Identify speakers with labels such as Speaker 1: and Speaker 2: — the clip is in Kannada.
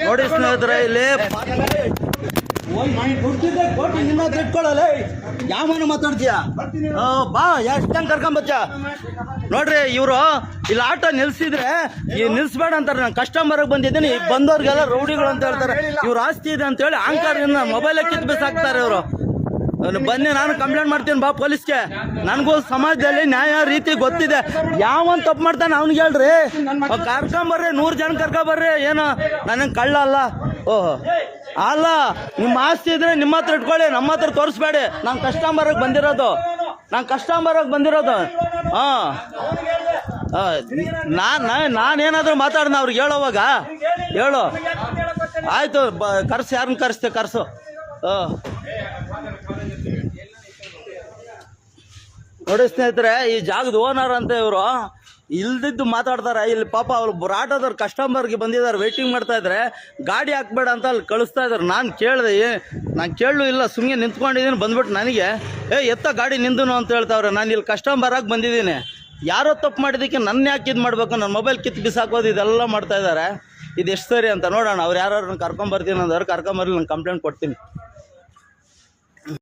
Speaker 1: ನೋಡಿ ಸ್ನೇಹಿತರೆ, ಇಲ್ಲಿ ಇಟ್ಕೊಳ್ಳಲ್ಲ ಯಾವನ ಮಾತಾಡ್ತೀಯ ಬಾ ಎಷ್ಟಂಗೆ ಕರ್ಕೊಂಬಚ್ಚ. ನೋಡ್ರಿ ಇವರು ಇಲ್ಲಿ ಆಟೋ ನಿಲ್ಸಿದ್ರೆ ನಿಲ್ಸ್ಬೇಡ ಅಂತಾರೆ. ನಾನು ಕಸ್ಟಮರ್ಗೆ ಬಂದಿದ್ದೀನಿ, ಬಂದವ್ರಿಗೆಲ್ಲ ರೌಡಿಗಳು ಅಂತ ಹೇಳ್ತಾರೆ. ಇವ್ರ ಆಸ್ತಿ ಇದೆ ಅಂತ ಹೇಳಿ ಅಹಂಕಾರದಿಂದ ಮೊಬೈಲ್ ಕಿತ್ತು ಬಿಸಾಕ್ತಾರೆ ಇವರು. ಬನ್ನಿ, ನಾನು ಕಂಪ್ಲೇಂಟ್ ಮಾಡ್ತೀನಿ ಬಾ ಪೊಲೀಸ್ಗೆ. ನನಗೂ ಸಮಾಜದಲ್ಲಿ ನ್ಯಾಯ ರೀತಿ ಗೊತ್ತಿದೆ. ಯಾವನ್ ತಪ್ಪು ಮಾಡ್ತಾನೆ ಅವ್ನಿಗೆ ಹೇಳ್ರಿ, ಕರ್ಕೊಂಬರ್ರಿ, 100 ಜನ ಕರ್ಕೊಂಬರ್ರಿ. ಏನು ನನಗೆ ಕಳ್ಳ ಅಲ್ಲ. ಓಹೋ ಅಲ್ಲ, ನಿಮ್ಮ ಆಸ್ತಿ ಇದ್ರೆ ನಿಮ್ಮ ಹತ್ರ ಇಟ್ಕೊಳ್ಳಿ, ನಮ್ಮ ಹತ್ರ ತೋರಿಸ್ಬೇಡಿ. ನಾನು ಕಸ್ಟಮರ್ಗೆ ಬಂದಿರೋದು, ಹಾಂ. ನಾನೇನಾದರೂ ಮಾತಾಡ್ದ ಅವ್ರಿಗೆ ಹೇಳೋವಾಗ ಹೇಳು. ಆಯಿತು, ಕರ್ಸು, ಯಾರನ್ನ ಕರೆಸ್ತೆ ಕರ್ಸು. ನೋಡಿ ಸ್ನೇಹಿತರೆ, ಈ ಜಾಗದ ಓನರ್ ಅಂತ ಇವರು ಇಲ್ದಿದ್ದು ಮಾತಾಡ್ತಾರೆ. ಇಲ್ಲಿ ಪಾಪ ಅವ್ರು ಆಟೋದವ್ರು ಕಸ್ಟಮರ್ಗೆ ಬಂದಿದ್ದಾರೆ, ವೆಯ್ಟಿಂಗ್ ಮಾಡ್ತಾ ಇದ್ದಾರೆ. ಗಾಡಿ ಹಾಕ್ಬೇಡ ಅಂತ ಅಲ್ಲಿ ಕಳಿಸ್ತಾ ಇದ್ದಾರೆ. ನಾನು ಕೇಳಿದೆ, ನಾನು ಕೇಳಲು ಇಲ್ಲ, ಸುಮ್ಮನೆ ನಿಂತ್ಕೊಂಡಿದ್ದೀನಿ. ಬಂದ್ಬಿಟ್ಟು ನನಗೆ ಎತ್ತ ಗಾಡಿ ನಿಂದನು ಅಂತ ಹೇಳ್ತಾವ್ರೆ. ನಾನು ಇಲ್ಲಿ ಕಸ್ಟಮರಾಗಿ ಬಂದಿದ್ದೀನಿ. ಯಾರೋ ತಪ್ಪು ಮಾಡಿದ್ದಕ್ಕೆ ನನ್ನ ಯಾಕೆ ಇದು ಮಾಡಬೇಕು, ನನ್ನ ಮೊಬೈಲ್ ಕಿತ್ತು ಬಿಸಾಕೋದು ಇದೆಲ್ಲ ಮಾಡ್ತಾ ಇದ್ದಾರೆ. ಇದು ಎಷ್ಟು ಸರಿ ಅಂತ ನೋಡೋಣ. ಅವ್ರು ಯಾರು ಕರ್ಕೊಂಬರ್ತೀನಿ ಅಂದವ್ರು ಕರ್ಕೊಂಬರ್ಲಿ, ನಾನು ಕಂಪ್ಲೇಂಟ್ ಕೊಡ್ತೀನಿ.